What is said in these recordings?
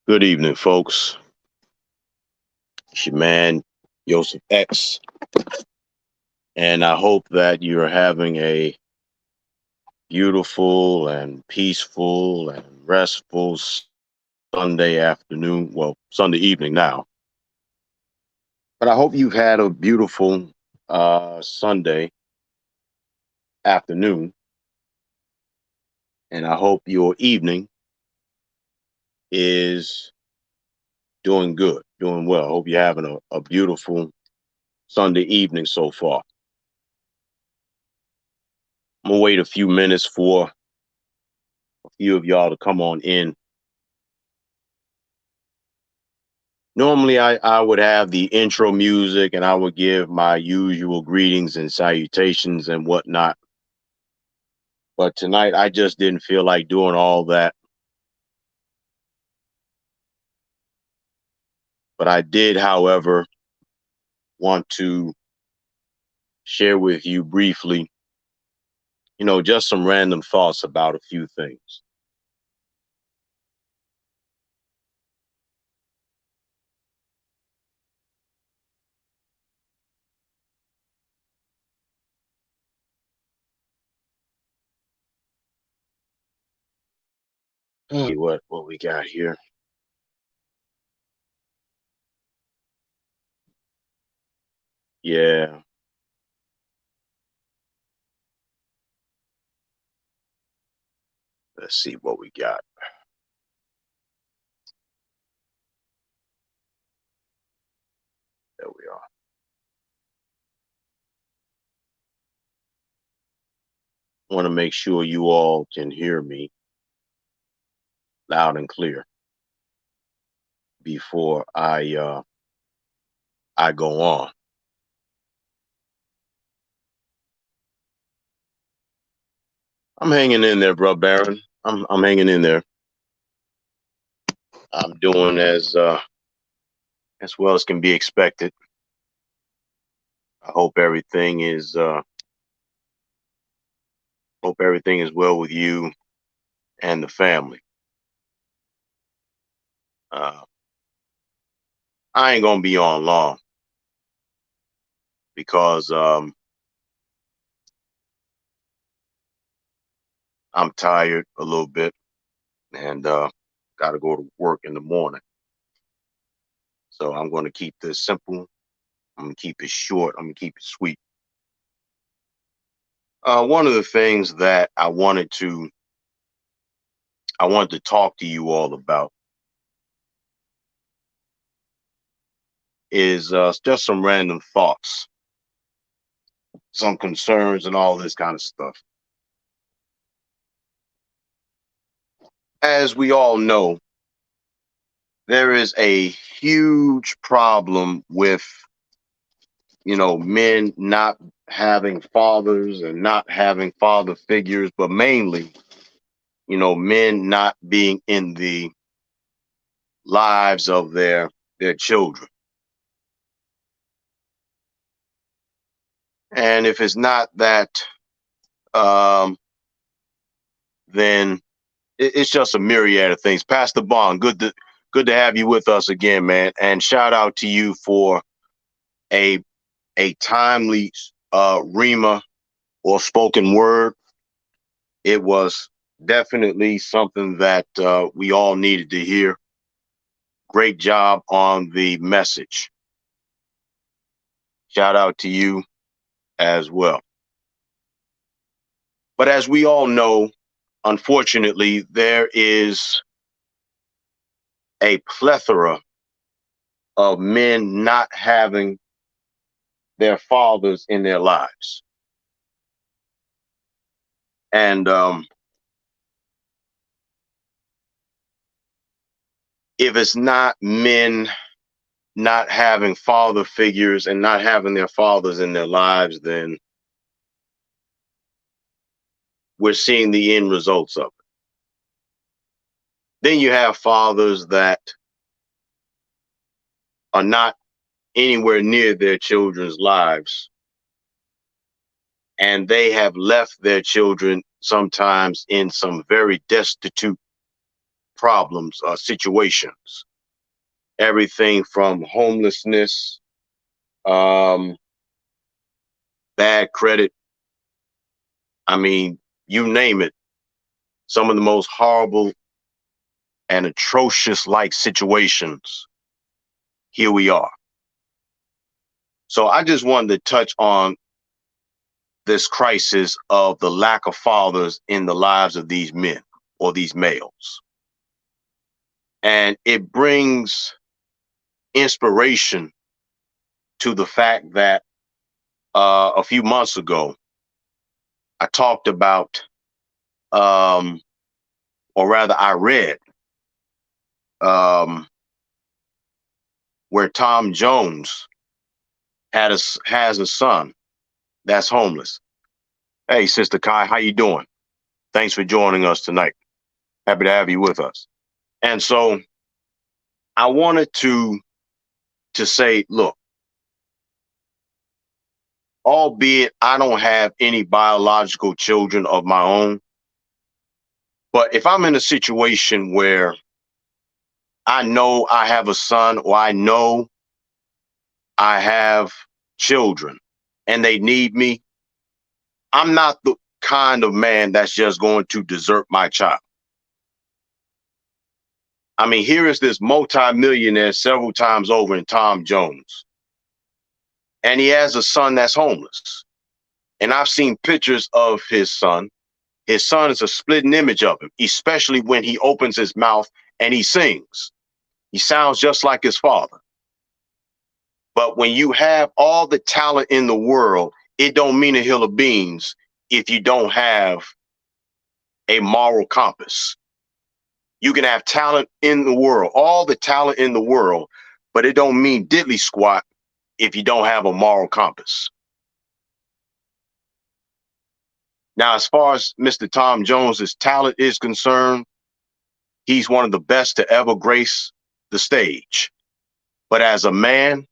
Good evening, folks. It's your man, Yosef X, and I hope that you're having a beautiful and peaceful and restful Sunday afternoon. Well, Sunday evening now. But I hope you've had a beautiful Sunday afternoon, and I hope your evening is doing good, doing well. I hope you're having a beautiful Sunday evening so far. I'm gonna wait a few minutes for a few of y'all to come on in. Normally, I would have the intro music and I would give my usual greetings and salutations and whatnot. But tonight, I just didn't feel like doing all that. But I did, however, want to share with you briefly, just some random thoughts about a few things. What we got here? Yeah, let's see what we got. There we are. I want to make sure you all can hear me loud and clear before I go on. I'm hanging in there, bro, Baron. I'm hanging in there. I'm doing as well as can be expected. I hope everything is well with you and the family. Uh, I ain't gonna be on long because I'm tired a little bit and got to go to work in the morning. So I'm going to keep this simple. I'm going to keep it short. I'm going to keep it sweet. One of the things that I wanted to talk to you all about is just some random thoughts, some concerns, and all this kind of stuff. As we all know, there is a huge problem with, men not having fathers and not having father figures, but mainly, men not being in the lives of their children. And if it's not that, um, then it's just a myriad of things. Pastor Bond, good to have you with us again, man. And shout out to you for a a timely rima or spoken word. It was definitely something that we all needed to hear. Great job on the message. Shout out to you as well. But as we all know, unfortunately, there is a plethora of men not having their fathers in their lives. And if it's not men not having father figures and not having their fathers in their lives, then we're seeing the end results of it. Then you have fathers that are not anywhere near their children's lives, and they have left their children sometimes in some very destitute problems, situations, everything from homelessness, um, bad credit. I mean, you name it. Some of the most horrible and atrocious like situations. Here we are. So I just wanted to touch on this crisis of the lack of fathers in the lives of these men or these males. And it brings inspiration to the fact that a few months ago, I talked about, or rather, I read um, where Tom Jones has a son that's homeless. Hey, Sister Kai, how you doing? Thanks for joining us tonight. Happy to have you with us. And so I wanted to say, look, albeit I don't have any biological children of my own, but if I'm in a situation where I know I have a son or I know I have children and they need me, I'm not the kind of man that's just going to desert my child. I mean, here is this multimillionaire several times over in Tom Jones, and he has a son that's homeless. And I've seen pictures of his son. His son is a splitting image of him, especially when he opens his mouth and he sings. He sounds just like his father. But when you have all the talent in the world, it don't mean a hill of beans if you don't have a moral compass. You can have talent in the world, all the talent in the world, but it don't mean diddly squat if you don't have a moral compass. Now, as far as Mr. Tom Jones's talent is concerned, he's one of the best to ever grace the stage. But as a man,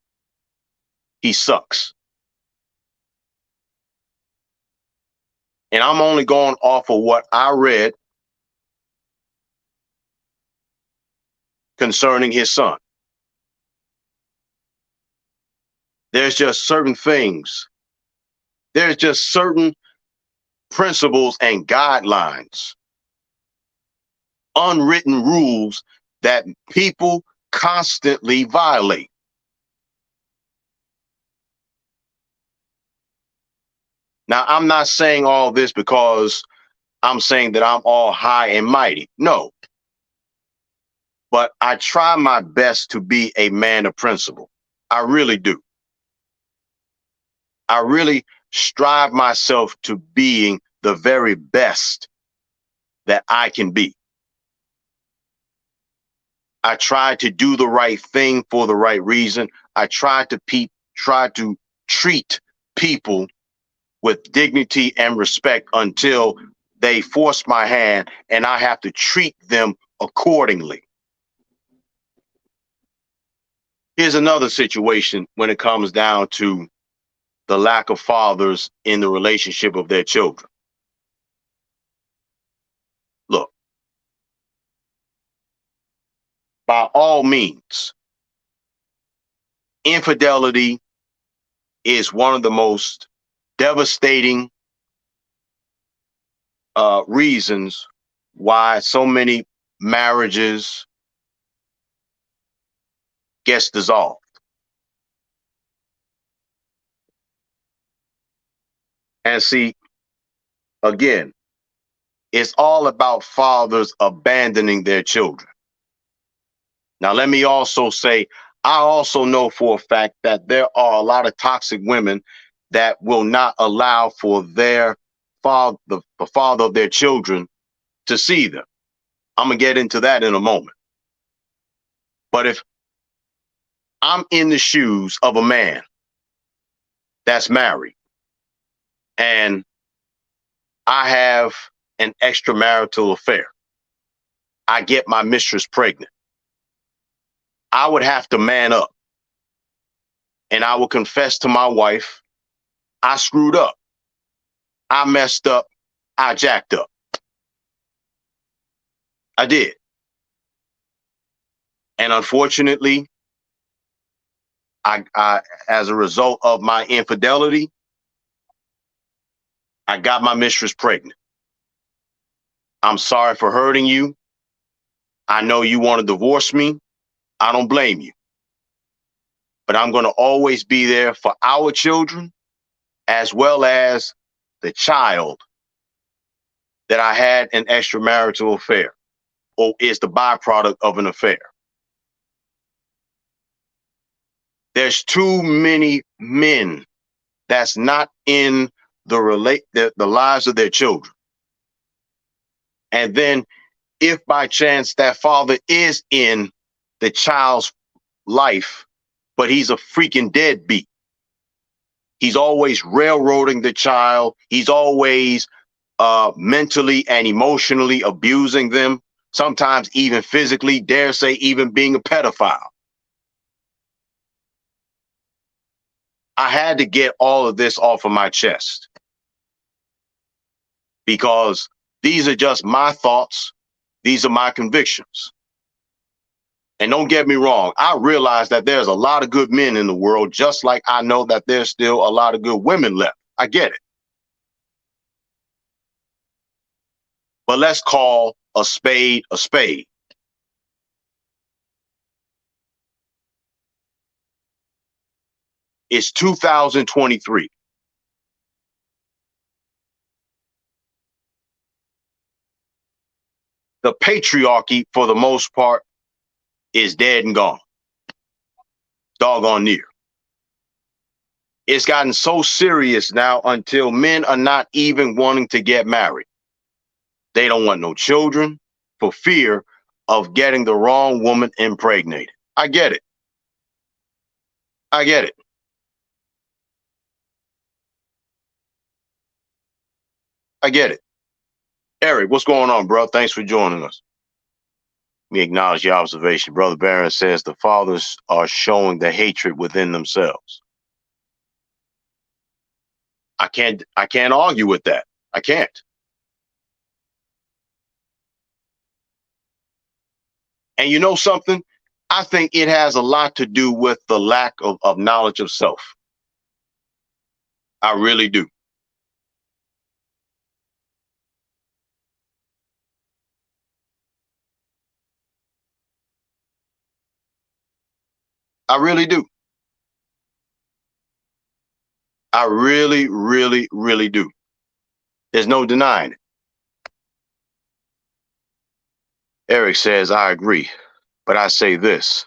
he sucks. And I'm only going off of what I read concerning his son. There's just certain things. There's just certain principles and guidelines, unwritten rules that people constantly violate. Now, I'm not saying all this because I'm saying that I'm all high and mighty. No. But I try my best to be a man of principle. I really do. I really strive myself to being the very best that I can be. I try to do the right thing for the right reason. I try to treat people with dignity and respect until they force my hand and I have to treat them accordingly. Here's another situation when it comes down to the lack of fathers in the relationship of their children. Look, by all means, infidelity is one of the most devastating reasons why so many marriages gets dissolved. And see, again, it's all about fathers abandoning their children. Now, let me also say, I also know for a fact that there are a lot of toxic women that will not allow for their father, the father of their children, to see them. I'm going to get into that in a moment. But if I'm in the shoes of a man that's married and I have an extramarital affair, I get my mistress pregnant, I would have to man up and I will confess to my wife, I screwed up, I messed up, I jacked up. I did. And unfortunately, I as a result of my infidelity, I got my mistress pregnant. I'm sorry for hurting you. I know you want to divorce me. I don't blame you. But I'm going to always be there for our children as well as the child that I had an extramarital affair or is the byproduct of an affair. There's too many men that's not in the lives of their children. And then if by chance that father is in the child's life, but he's a freaking deadbeat. He's always railroading the child. He's always mentally and emotionally abusing them, sometimes even physically, dare say even being a pedophile. I had to get all of this off of my chest because these are just my thoughts. These are my convictions. And don't get me wrong, I realize that there's a lot of good men in the world, just like I know that there's still a lot of good women left. I get it. But let's call a spade a spade. It's 2023. The patriarchy, for the most part, is dead and gone. Doggone near. It's gotten so serious now until men are not even wanting to get married. They don't want no children for fear of getting the wrong woman impregnated. I get it. I get it. I get it. Eric, what's going on, bro? Thanks for joining us. Let me acknowledge your observation. Brother Barron says the fathers are showing the hatred within themselves. I can't argue with that. I can't. And you know something? I think it has a lot to do with the lack of knowledge of self. I really do. I really do. I really, really, really do. There's no denying it. Eric says, I agree. But I say this.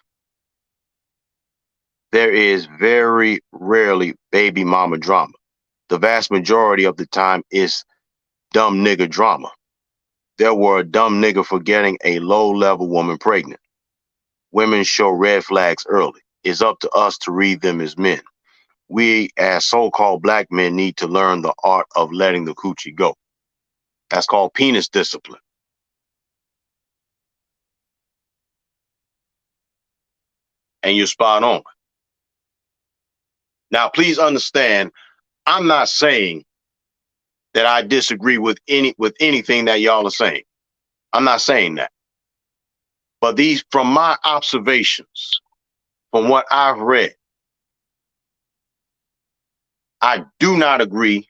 There is very rarely baby mama drama. The vast majority of the time is dumb nigga drama. There were a dumb nigga for getting a low-level woman pregnant. Women show red flags early. It's up to us to read them as men. We, as so-called black men, need to learn the art of letting the coochie go. That's called penis discipline. And you're spot on. Now, please understand, I'm not saying that I disagree with anything that y'all are saying. I'm not saying that. But these, from my observations, from what I've read, I do not agree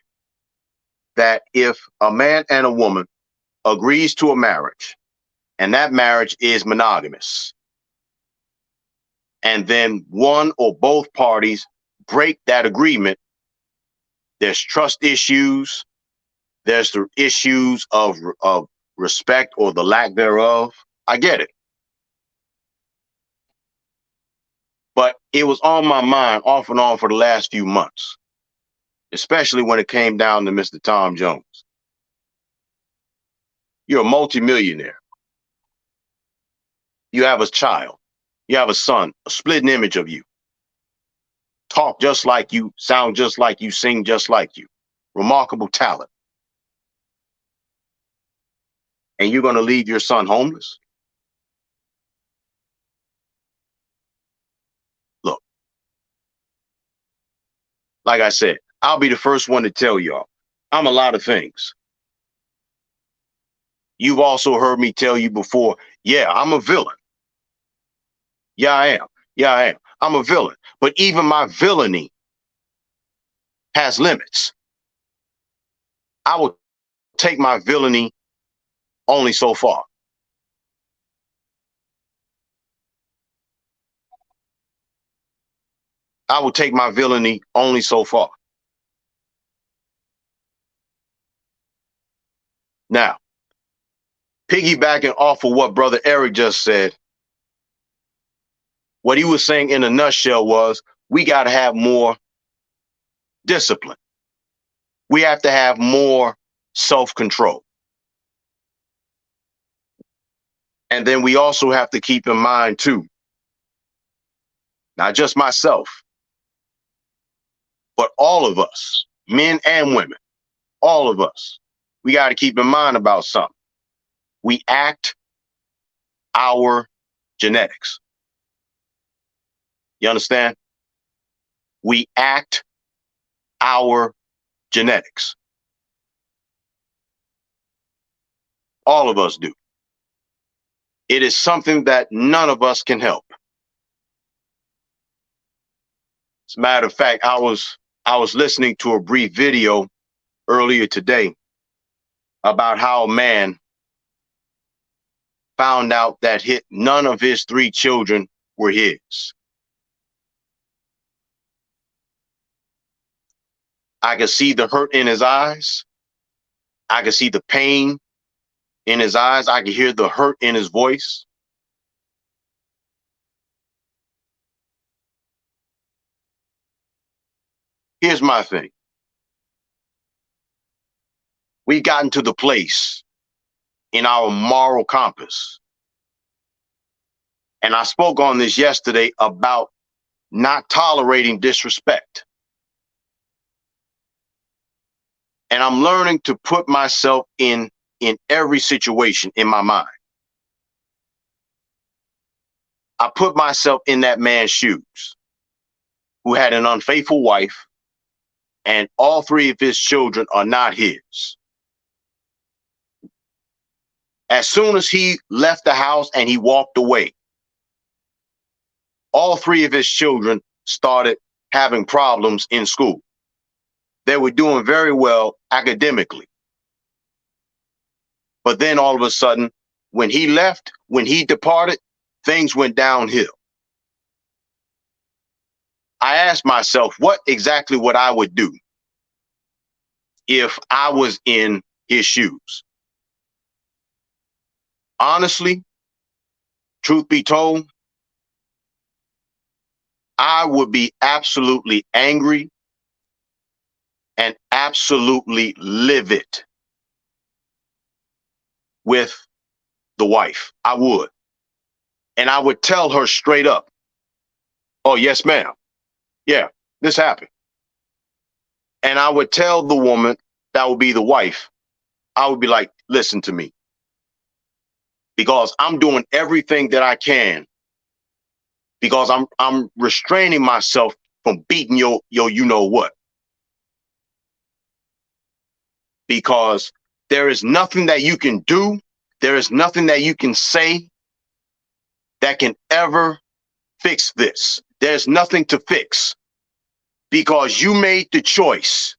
that if a man and a woman agrees to a marriage and that marriage is monogamous, and then one or both parties break that agreement, there's trust issues, there's the issues of respect or the lack thereof. I get it. But it was on my mind off and on for the last few months, especially when it came down to Mr. Tom Jones. You're a multimillionaire. You have a child. You have a son, a splitting image of you. Talk just like you, sound just like you, sing just like you. Remarkable talent. And you're going to leave your son homeless? Look, like I said, I'll be the first one to tell y'all, I'm a lot of things. You've also heard me tell you before, yeah, I'm a villain. Yeah, I am. Yeah, I am. I'm a villain. But even my villainy has limits. I will take my villainy only so far. I will take my villainy only so far. Now, piggybacking off of what Brother Eric just said, what he was saying in a nutshell was we got to have more discipline. We have to have more self control. And then we also have to keep in mind, too, not just myself, but all of us, men and women, all of us, we got to keep in mind about something. We act our genetics. You understand? We act our genetics. All of us do. It is something that none of us can help. As a matter of fact, I was listening to a brief video earlier today about how a man found out that none of his 3 children were his. I could see the hurt in his eyes. I could see the pain in his eyes. I could hear the hurt in his voice. Here's my thing. We've gotten to the place in our moral compass. And I spoke on this yesterday about not tolerating disrespect. And I'm learning to put myself in every situation in my mind. I put myself in that man's shoes who had an unfaithful wife, and all 3 of his children are not his. As soon as he left the house and he walked away, all 3 of his children started having problems in school. They were doing very well academically. But then all of a sudden, when he left, when he departed, things went downhill. I asked myself what exactly what I would do if I was in his shoes. Honestly, truth be told, I would be absolutely angry and absolutely livid with the wife. I would. And I would tell her straight up, oh, yes, ma'am. Yeah, this happened. And I would tell the woman that would be the wife, I would be like, listen to me, because I'm doing everything that I can, because I'm restraining myself from beating your you know what. Because there is nothing that you can do, there is nothing that you can say that can ever fix this. There's nothing to fix, because you made the choice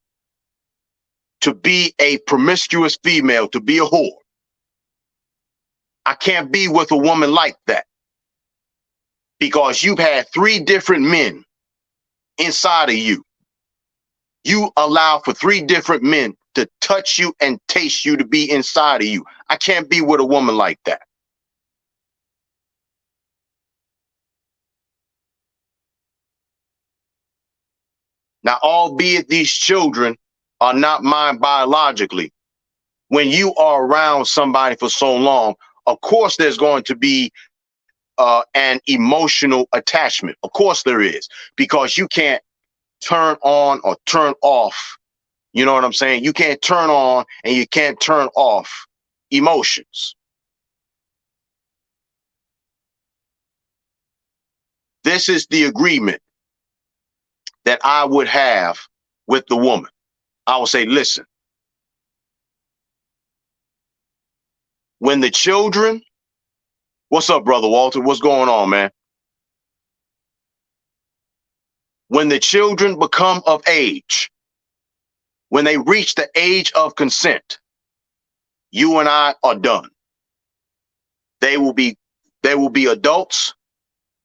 to be a promiscuous female, to be a whore. I can't be with a woman like that, because you've had 3 different men inside of you. You allow for 3 different men to touch you and taste you, to be inside of you. I can't be with a woman like that. Now, albeit these children are not mine biologically, when you are around somebody for so long, of course there's going to be an emotional attachment. Of course there is, because you can't turn on or turn off. You know what I'm saying? You can't turn on and you can't turn off emotions. This is the agreement that I would have with the woman. I would say, listen, when the children, what's up, Brother Walter? What's going on, man? When the children become of age, when they reach the age of consent, you and I are done. They will be adults.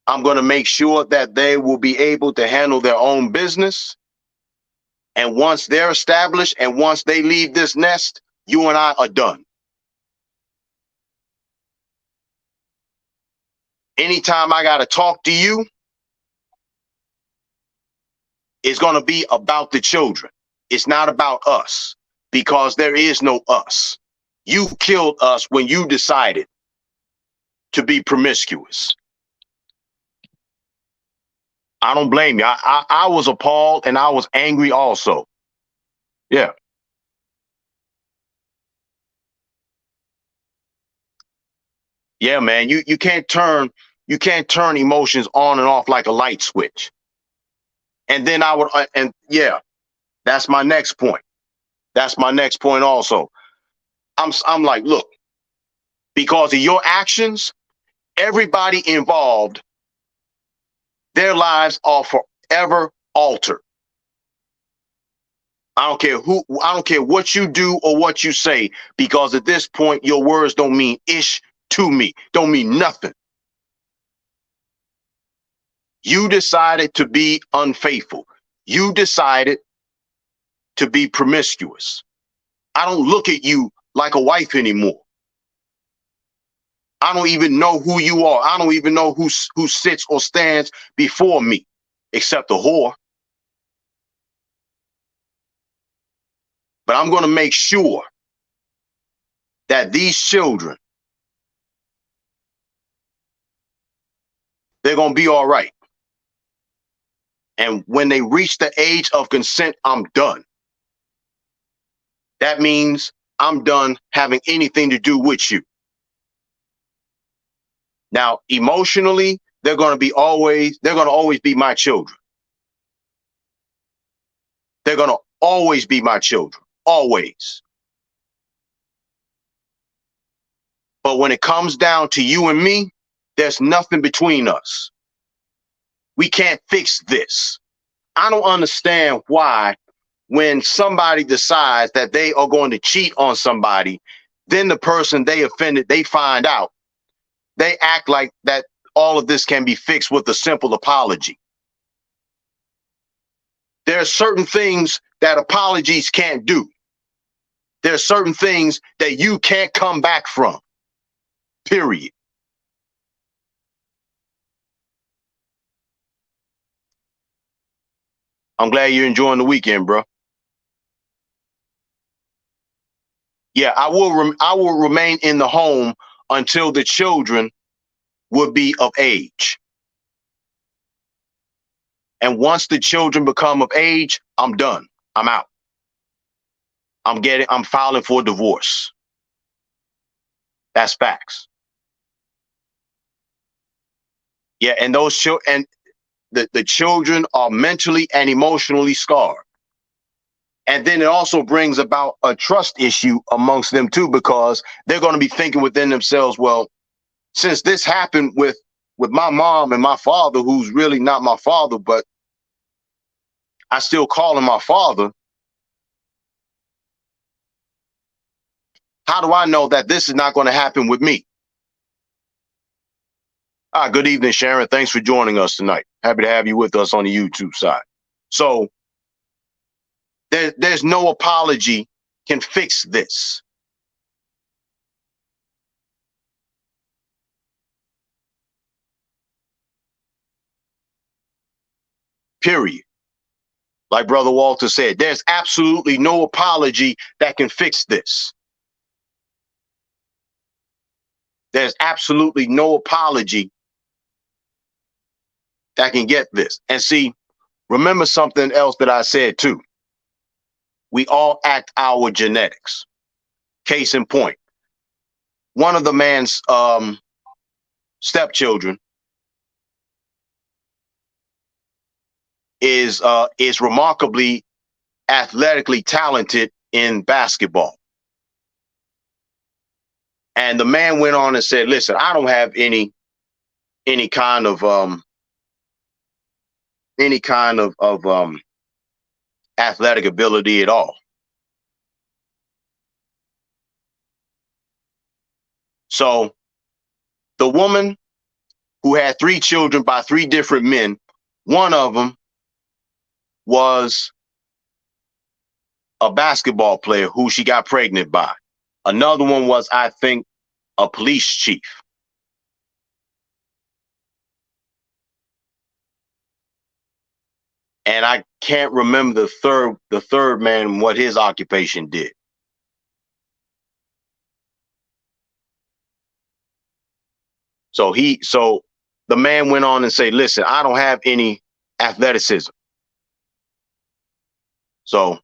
I'm going to make sure that they will be able to handle their own business. And once they're established and once they leave this nest, you and I are done. Anytime I got to talk to you, it's going to be about the children. It's not about us, because there is no us. You killed us when you decided to be promiscuous. I don't blame you. I was appalled and I was angry also. Yeah. Yeah, man. You can't turn emotions on and off like a light switch. And then I would and yeah, that's my next point. That's my next point also. I'm like, look, because of your actions, everybody involved, their lives are forever altered. I don't care what you do or what you say, because at this point, your words don't mean ish to me, don't mean nothing. You decided to be unfaithful. You decided to be promiscuous. I don't look at you like a wife anymore. I don't even know who you are. I don't even know who sits or stands before me, except a whore. But I'm going to make sure that these children, they're going to be all right. And when they reach the age of consent, I'm done. That means I'm done having anything to do with you. Now, emotionally, they're going to always be my children. They're going to always be my children, always. But when it comes down to you and me, there's nothing between us. We can't fix this. I don't understand why, when somebody decides that they are going to cheat on somebody, then the person they offended, they find out, they act like that all of this can be fixed with a simple apology. There are certain things that apologies can't do. There are certain things that you can't come back from, period. I'm glad you're enjoying the weekend, bro. Yeah, I will remain in the home until the children will be of age. And once the children become of age, I'm done. I'm out. I'm filing for divorce. That's facts. Yeah, and the children are mentally and emotionally scarred. And then it also brings about a trust issue amongst them too, because they're going to be thinking within themselves, well, since this happened with my mom and my father, who's really not my father, but I still call him my father, how do I know that this is not going to happen with me? Good evening, Sharon. Thanks for joining us tonight. Happy to have you with us on the YouTube side. So there's no apology can fix this. Period. Like Brother Walter said, there's absolutely no apology that can fix this. There's absolutely no apology that can get this. And see, remember something else that I said too. We all act our genetics. Case in point, one of the man's stepchildren is remarkably athletically talented in basketball. And the man went on and said, listen, I don't have any kind of any kind of athletic ability at all. So the woman who had 3 children by 3 different men, one of them was a basketball player who she got pregnant by. Another one was, I think, a police chief. And I can't remember the third man what his occupation did. So the man went on and say, listen, I don't have any athleticism. So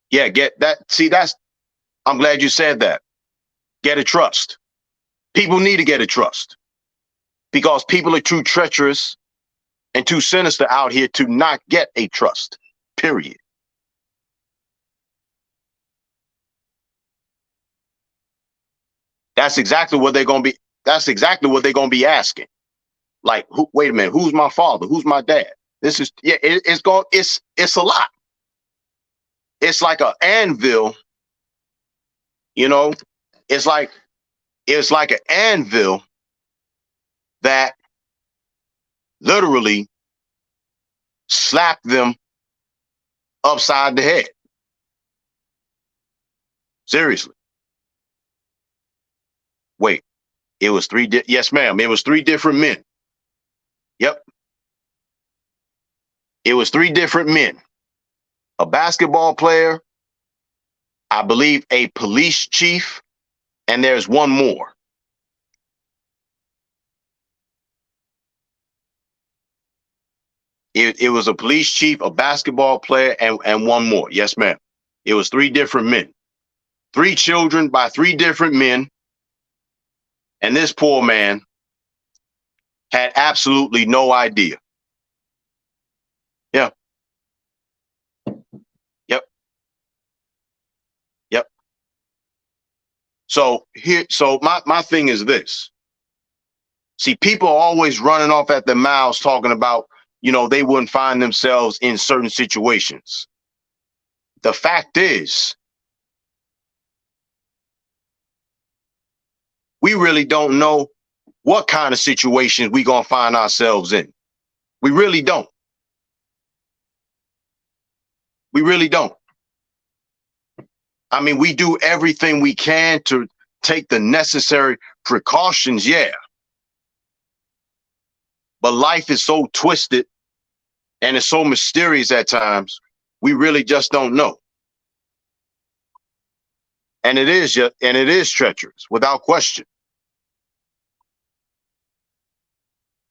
yeah, get that. See, I'm glad you said that. Get a trust. People need to get a trust because people are too treacherous and too sinister out here to not get a trust, period. That's exactly what they're going to be. That's exactly what they're going to be asking. Like, wait a minute, who's my father? Who's my dad? This is, yeah, it's a lot. It's like an anvil, you know, it's like, an anvil that literally slapped them upside the head. Seriously. Wait, it was yes, ma'am. It was 3 different men. Yep. It was 3 different men. A basketball player, I believe a police chief, and there's one more. It was a police chief, a basketball player, and one more. Yes, ma'am. It was 3 different men. 3 children by 3 different men. And this poor man had absolutely no idea. Yeah. Yep. Yep. So my thing is this. See, people are always running off at their mouths talking about, they wouldn't find themselves in certain situations. The fact is, we really don't know what kind of situations we're going to find ourselves in. We really don't. We really don't. I mean, we do everything we can to take the necessary precautions, yeah. But life is so twisted and it's so mysterious at times, we really just don't know. And it is treacherous, without question.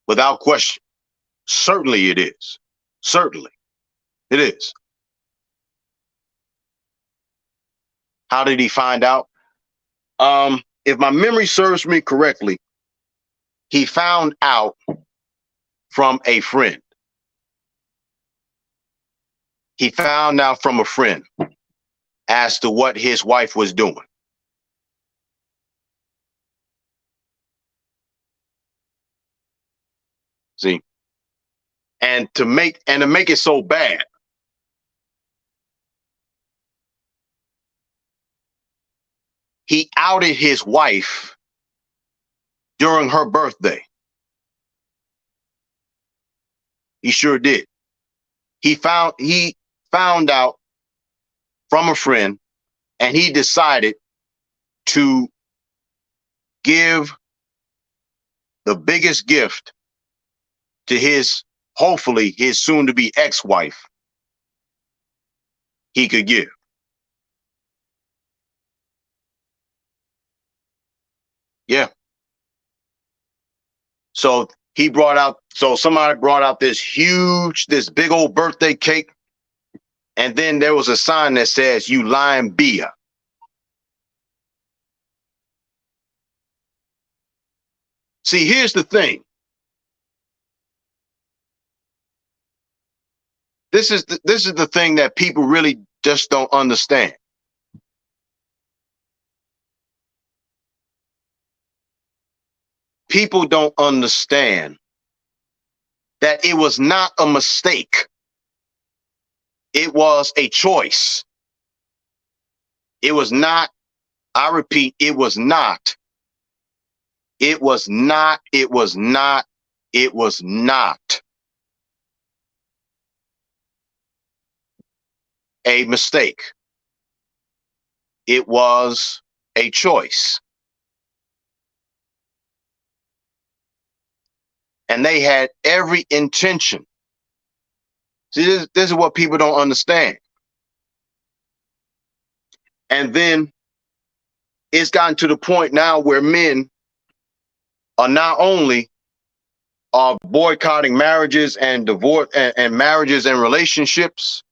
Without question. Certainly it is. Certainly it is. How did he find out? If my memory serves me correctly, he found out from a friend. He found out from a friend as to what his wife was doing. See? And to make it so bad, he outed his wife during her birthday. He sure did. He found out from a friend, and he decided to give the biggest gift to hopefully his soon to be ex-wife he could give. Yeah. So somebody brought out this big old birthday cake. And then there was a sign that says, "You lying Bia." See, here's the thing. This is the thing that people really just don't understand. People don't understand that it was not a mistake. It was a choice. It was not, I repeat, it was not, it was not, it was not, it was not a mistake. It was a choice. And they had every intention. See, this is what people don't understand. And then it's gotten to the point now where men are not only are boycotting marriages and divorce and marriages and relationships,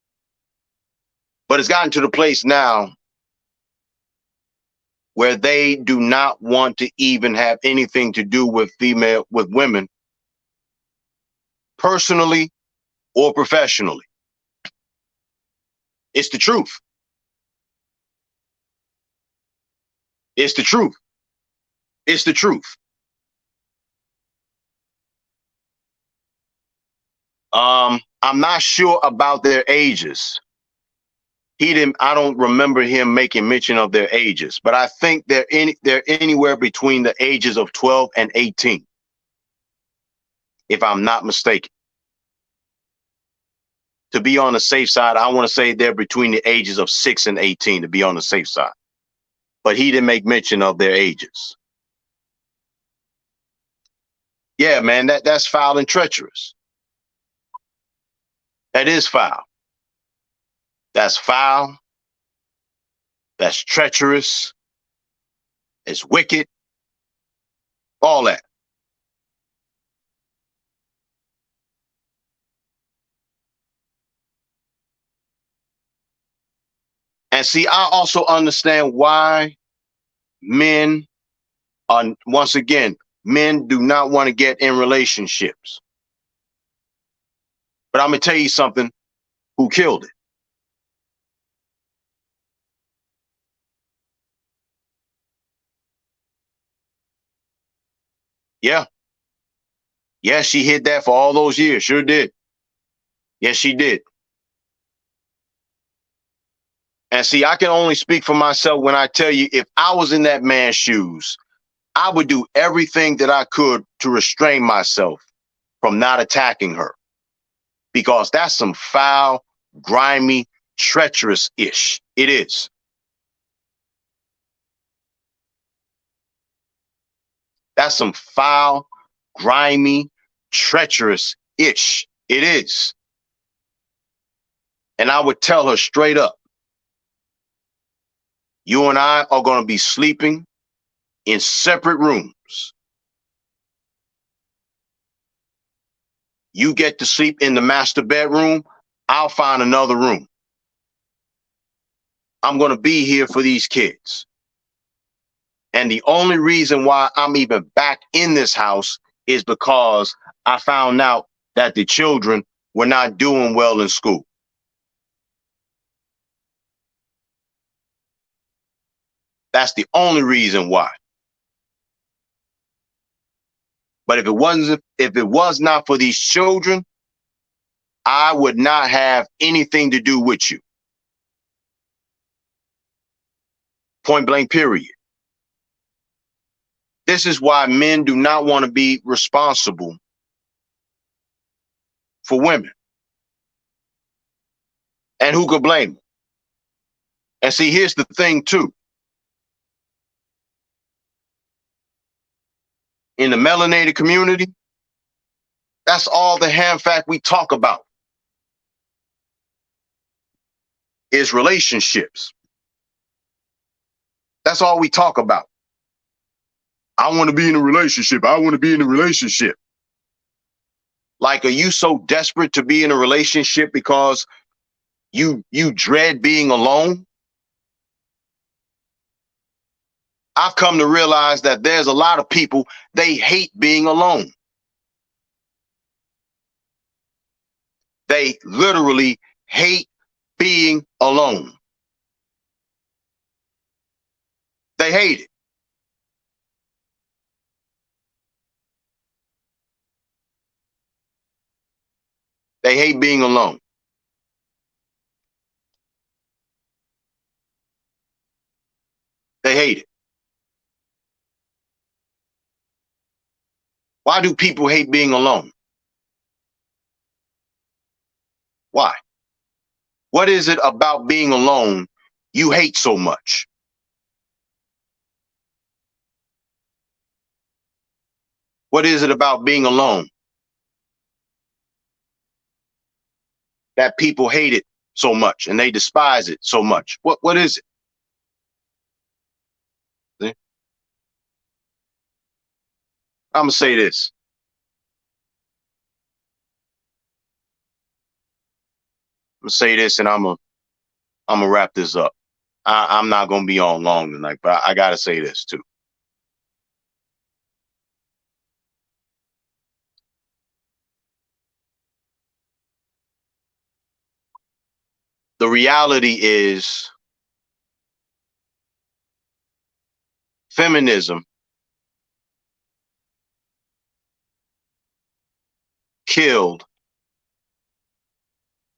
but it's gotten to the place now where they do not want to even have anything to do with women, personally or professionally. It's the truth. It's the truth. It's the truth. I'm not sure about their ages. I don't remember him making mention of their ages, but I think they're anywhere between the ages of 12 and 18, if I'm not mistaken. To be on the safe side, I want to say they're between the ages of 6 and 18 to be on the safe side. But he didn't make mention of their ages. Yeah, man, that's foul and treacherous. That is foul. That's foul. That's treacherous. It's wicked. All that. And see, I also understand why men are, once again, men do not want to get in relationships. But I'm going to tell you something, who killed it? Yeah. Yeah, she hid that for all those years. Sure did. Yes, she did. And see, I can only speak for myself when I tell you, if I was in that man's shoes, I would do everything that I could to restrain myself from not attacking her, because that's some foul, grimy, treacherous ish. It is. That's some foul, grimy, treacherous ish. It is. And I would tell her straight up, you and I are going to be sleeping in separate rooms. You get to sleep in the master bedroom. I'll find another room. I'm going to be here for these kids. And the only reason why I'm even back in this house is because I found out that the children were not doing well in school. That's the only reason why. But if it was not for these children, I would not have anything to do with you. Point blank, period. This is why men do not want to be responsible for women. And who could blame them? And see, here's the thing too. In the melanated community, that's all the ham fact we talk about is relationships. That's all we talk about. I want to be in a relationship. I want to be in a relationship. Like, are you so desperate to be in a relationship because you dread being alone? I've come to realize that there's a lot of people, they hate being alone. They literally hate being alone. They hate it. They hate being alone. They hate it. Why do people hate being alone? Why? What is it about being alone you hate so much? What is it about being alone that people hate it so much and they despise it so much? What is it? See? I'm gonna say this. I'm gonna say this, and I'm gonna wrap this up. I'm not gonna be on long tonight, but I gotta say this too. The reality is feminism killed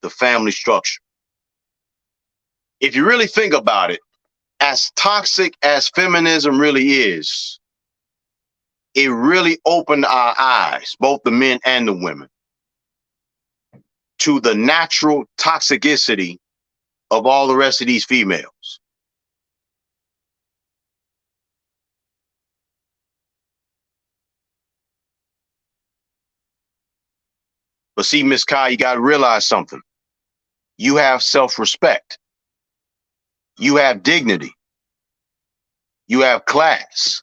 the family structure. If you really think about it, as toxic as feminism really is, it really opened our eyes, both the men and the women, to the natural toxicity of all the rest of these females. But see, Miss Kai, you got to realize something. You have self-respect. You have dignity. You have class.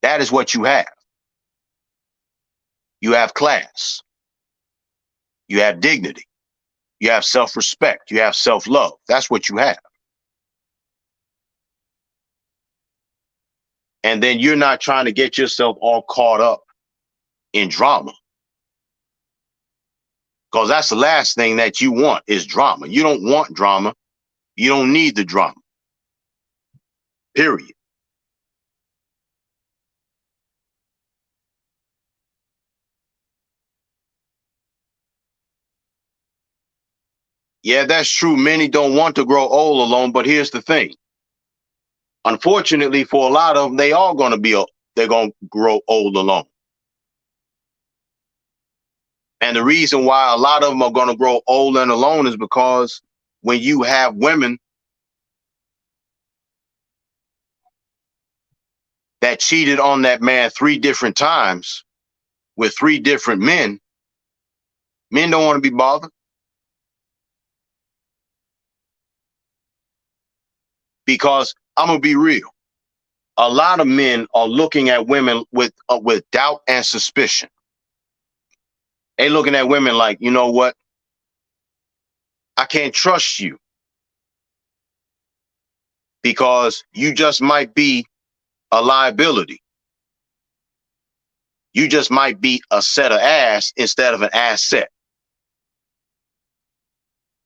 That is what you have. You have class. You have dignity. You have self-respect. You have self-love. That's what you have. And then you're not trying to get yourself all caught up in drama. Because that's the last thing that you want is drama. You don't want drama. You don't need the drama. Period. Yeah, that's true. Many don't want to grow old alone, but here's the thing. Unfortunately, for a lot of them, they're going to grow old alone. And the reason why a lot of them are going to grow old and alone is because when you have women that cheated on that man 3 different times with 3 different men, men don't want to be bothered. Because I'm going to be real. A lot of men are looking at women with doubt and suspicion. They looking at women like, you know what? I can't trust you because you just might be a liability. You just might be a set of ass instead of an asset.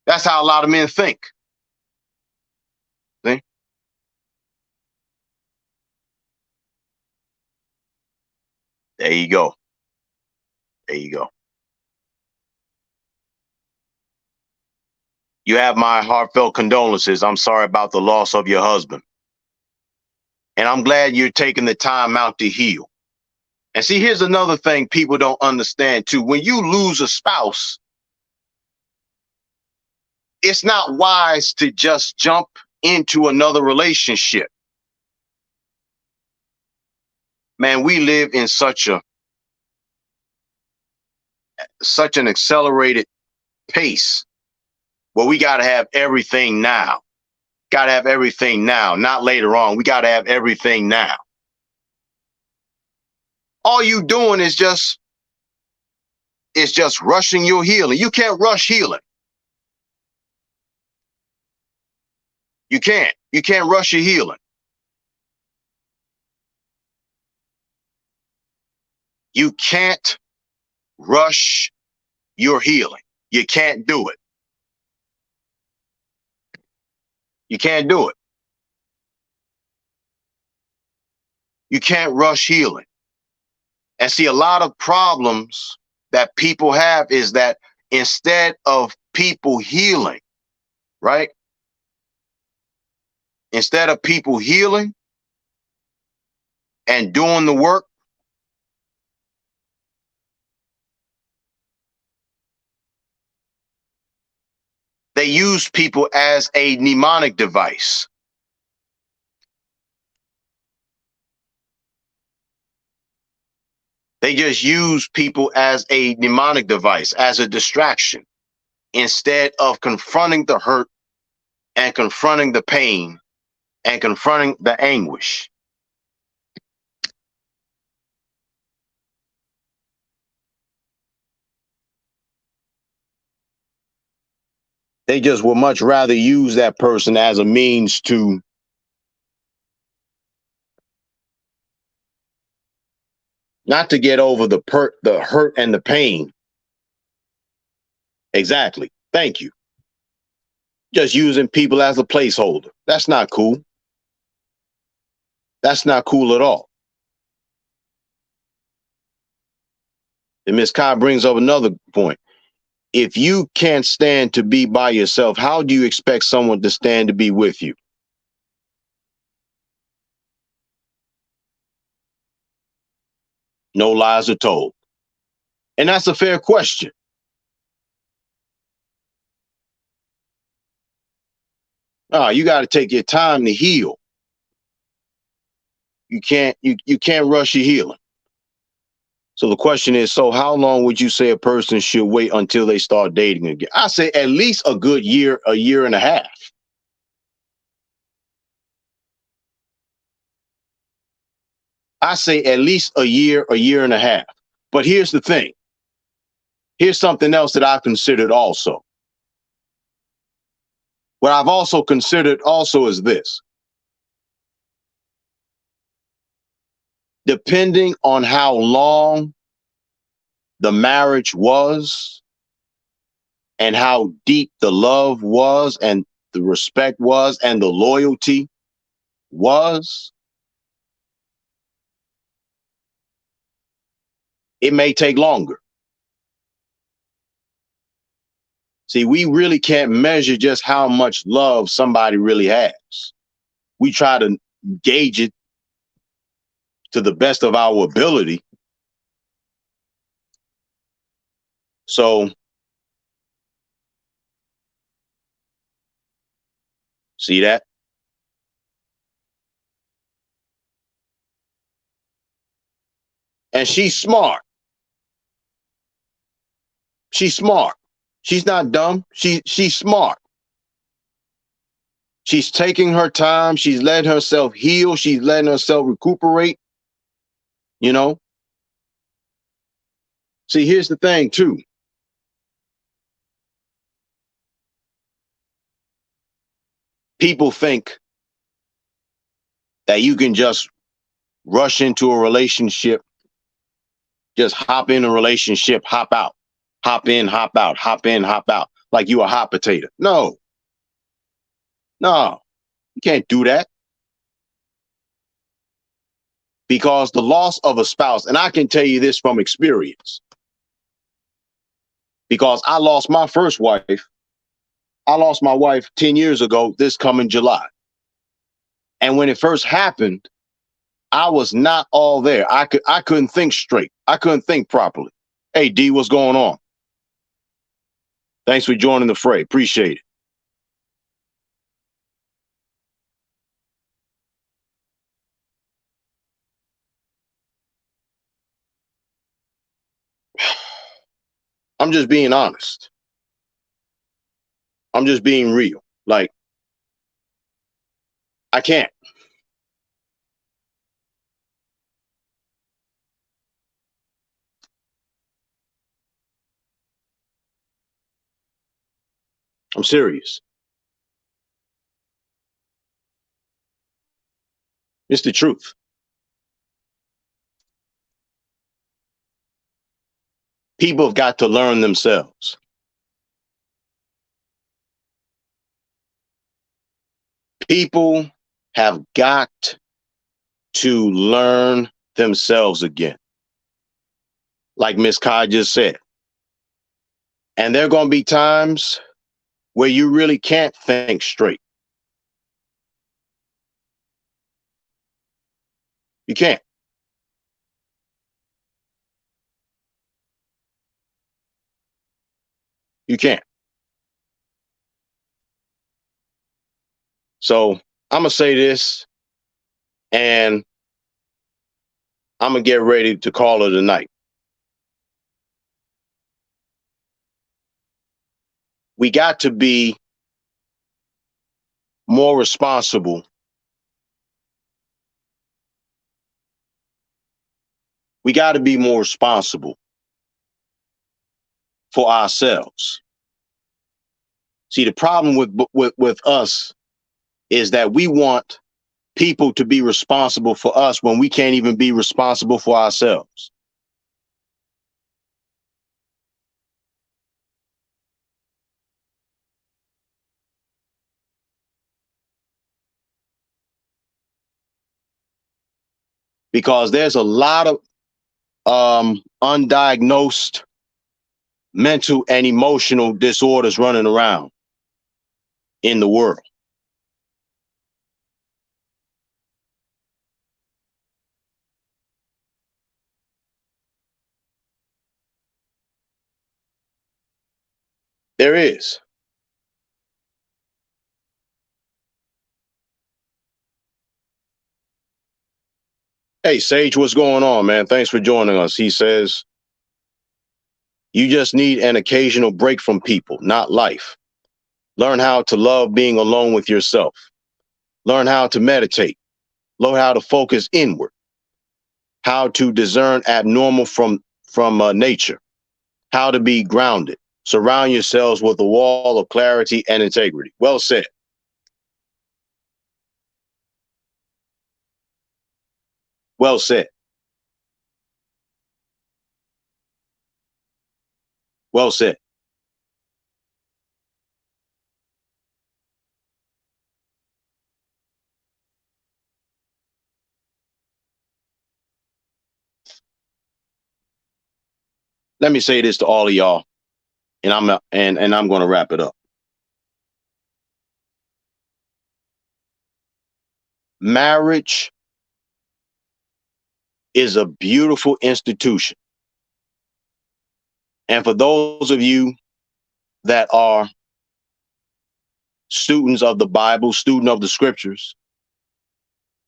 That's how a lot of men think. See? There you go. There you go. You have my heartfelt condolences. I'm sorry about the loss of your husband. And I'm glad you're taking the time out to heal. And see, here's another thing people don't understand too. When you lose a spouse, it's not wise to just jump into another relationship. Man, we live in such an accelerated pace where we got to have everything now. Got to have everything now, not later on. We got to have everything now. All you doing is just rushing your healing. You can't rush healing. You can't. You can't rush your healing. You can't rush your healing. You can't do it. You can't do it. You can't rush healing. And see, a lot of problems that people have is that instead of people healing, right? Instead of people healing and doing the work, they use people as a mnemonic device. They just use people as a mnemonic device, as a distraction, instead of confronting the hurt and confronting the pain and confronting the anguish. They just would much rather use that person as a means to not to get over the hurt and the pain. Exactly. Thank you. Just using people as a placeholder. That's not cool. That's not cool at all. And Ms. Kai brings up another point. If you can't stand to be by yourself, how do you expect someone to stand to be with you? No lies are told. And that's a fair question. You got to take your time to heal. You can't rush your healing. So the question is, so how long would you say a person should wait until they start dating again? I say at least a good year, a year and a half. I say at least a year and a half. But here's the thing. Here's something else that I've considered also. What I've also considered also is this. Depending on how long the marriage was and how deep the love was and the respect was and the loyalty was, it may take longer. See, we really can't measure just how much love somebody really has. We try to gauge it to the best of our ability. So, see that? And she's smart. She's smart. She's not dumb. She's smart. She's taking her time. She's letting herself heal. She's letting herself recuperate. You know? See, here's the thing, too. People think that you can just rush into a relationship, just hop in a relationship, hop out, hop in, hop out, hop in, hop out, like you a hot potato. No, you can't do that. Because the loss of a spouse, and I can tell you this from experience, because I lost my first wife. I lost my wife 10 years ago, this coming July. And when it first happened, I was not all there. I couldn't think straight. I couldn't think properly. Hey, D, what's going on? Thanks for joining the fray. Appreciate it. I'm just being honest. I'm just being real. Like, I can't. I'm serious. It's the truth. People have got to learn themselves. People have got to learn themselves again. like Miss Kai just said. And there are going to be times where you really can't think straight. You can't. You can't. So I'm going to say this, and I'm going to get ready to call it a night. We got to be more responsible. We got to be more responsible for ourselves. See, the problem with us is that we want people to be responsible for us when we can't even be responsible for ourselves. Because there's a lot of undiagnosed mental and emotional disorders running around in the world. There is. Hey, Sage, what's going on, man? Thanks for joining us. He says, you just need an occasional break from people, not life. Learn how to love being alone with yourself. Learn how to meditate. Learn how to focus inward. How to discern abnormal from nature. How to be grounded. Surround yourselves with a wall of clarity and integrity. Well said. Well said. Well said. Let me say this to all of y'all, and I'm going to wrap it up. Marriage is a beautiful institution. And for those of you that are students of the Bible, student of the scriptures,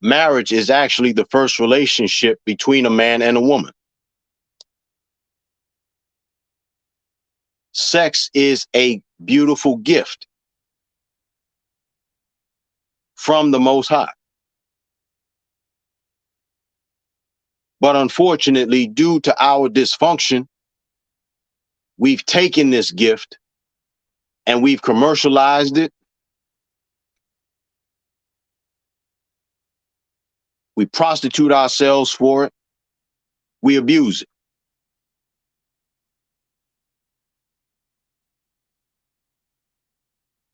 marriage is actually the first relationship between a man and a woman. Sex is a beautiful gift from the Most High. But unfortunately, due to our dysfunction, we've taken this gift and we've commercialized it. We prostitute ourselves for it. We abuse it.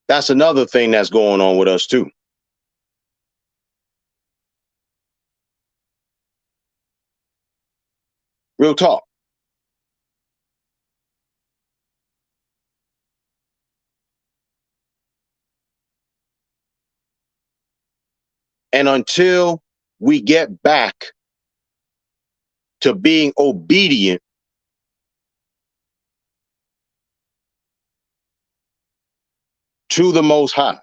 That's another thing that's going on with us too. Real talk. And until we get back to being obedient to the Most High,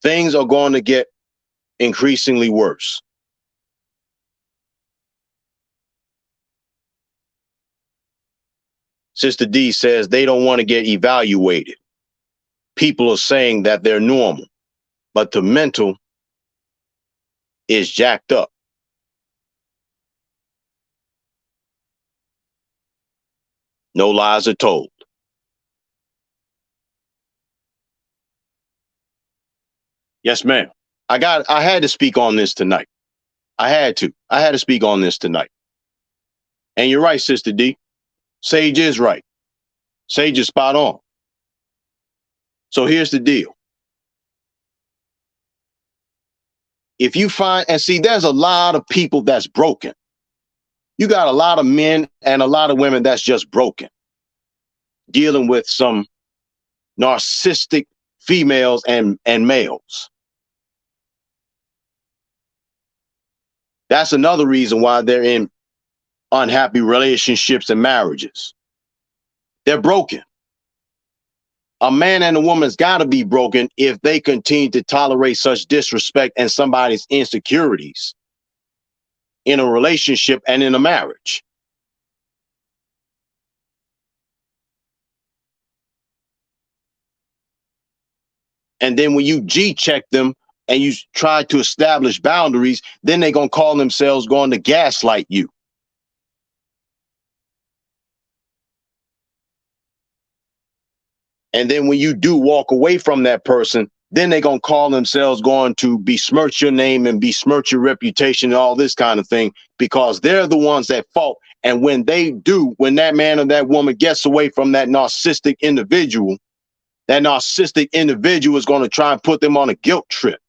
things are going to get increasingly worse. Sister D says they don't want to get evaluated. People are saying that they're normal, but the mental is jacked up. No lies are told. Yes, ma'am. I had to speak on this tonight. I had to speak on this tonight. And you're right, Sister D. Sage is right. Sage is spot on. So here's the deal. If you find, and see, there's a lot of people that's broken. You got a lot of men and a lot of women that's just broken, dealing with some narcissistic females and males. That's another reason why they're in unhappy relationships and marriages. They're broken. A man and a woman's got to be broken if they continue to tolerate such disrespect and somebody's insecurities in a relationship and in a marriage. And then when you G-check them and you try to establish boundaries, then they're going to call themselves going to gaslight you. And then when you do walk away from that person, then they're going to call themselves going to besmirch your name and besmirch your reputation and all this kind of thing, because they're the ones at fault. And when they do, when that man or that woman gets away from that narcissistic individual is going to try and put them on a guilt trip.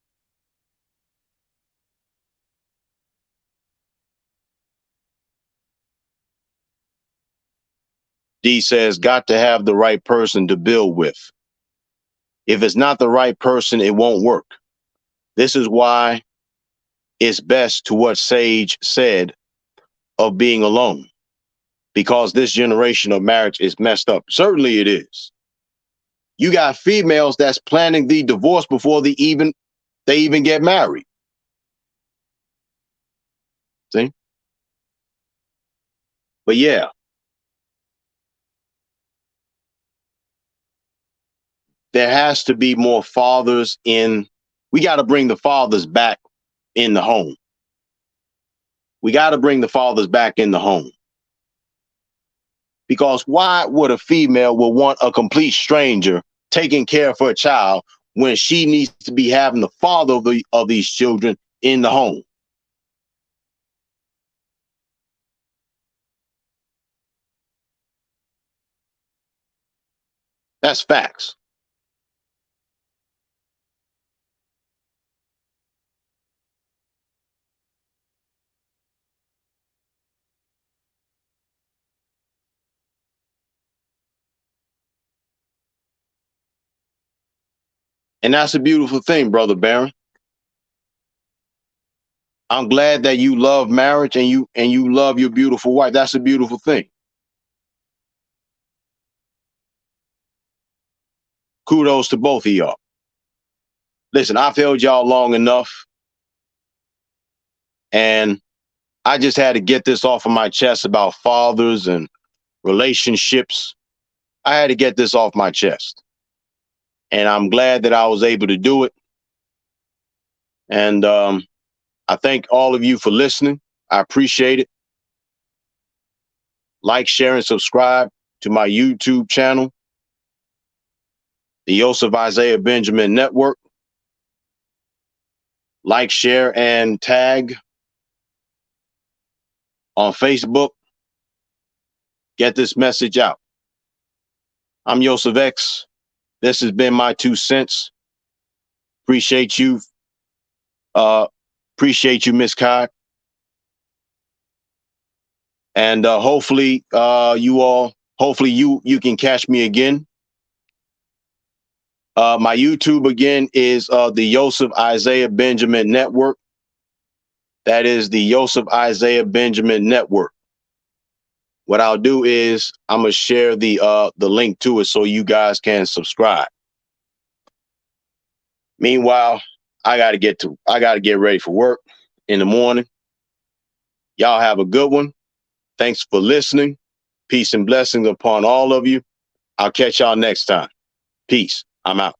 D says, got to have the right person to build with. If it's not the right person, it won't work. This is why it's best to what Sage said of being alone, because this generation of marriage is messed up. Certainly it is. You got females that's planning the divorce before they even get married. See? But yeah, there has to be more fathers in. We got to bring the fathers back in the home. We got to bring the fathers back in the home. Because why would a female will want a complete stranger taking care of her child when she needs to be having the father of these children in the home? That's facts. And that's a beautiful thing, Brother Barron. I'm glad that you love marriage and you love your beautiful wife. That's a beautiful thing. Kudos to both of y'all. Listen, I've held y'all long enough, and I just had to get this off of my chest about fathers and relationships. I had to get this off my chest. And I'm glad that I was able to do it. And I thank all of you for listening. I appreciate it. Like, share, and subscribe to my YouTube channel, the Yosef Isaiah Benjamin Network. Like, share, and tag on Facebook. Get this message out. I'm Yosef X. This has been my 2 cents. Appreciate you. Appreciate you, Miss Kai. And hopefully you can catch me again. My YouTube again is the Yosef Isaiah Benjamin Network. That is the Yosef Isaiah Benjamin Network. What I'll do is I'm gonna share the link to it so you guys can subscribe. Meanwhile, I gotta get ready for work in the morning. Y'all have a good one. Thanks for listening. Peace and blessings upon all of you. I'll catch y'all next time. Peace. I'm out.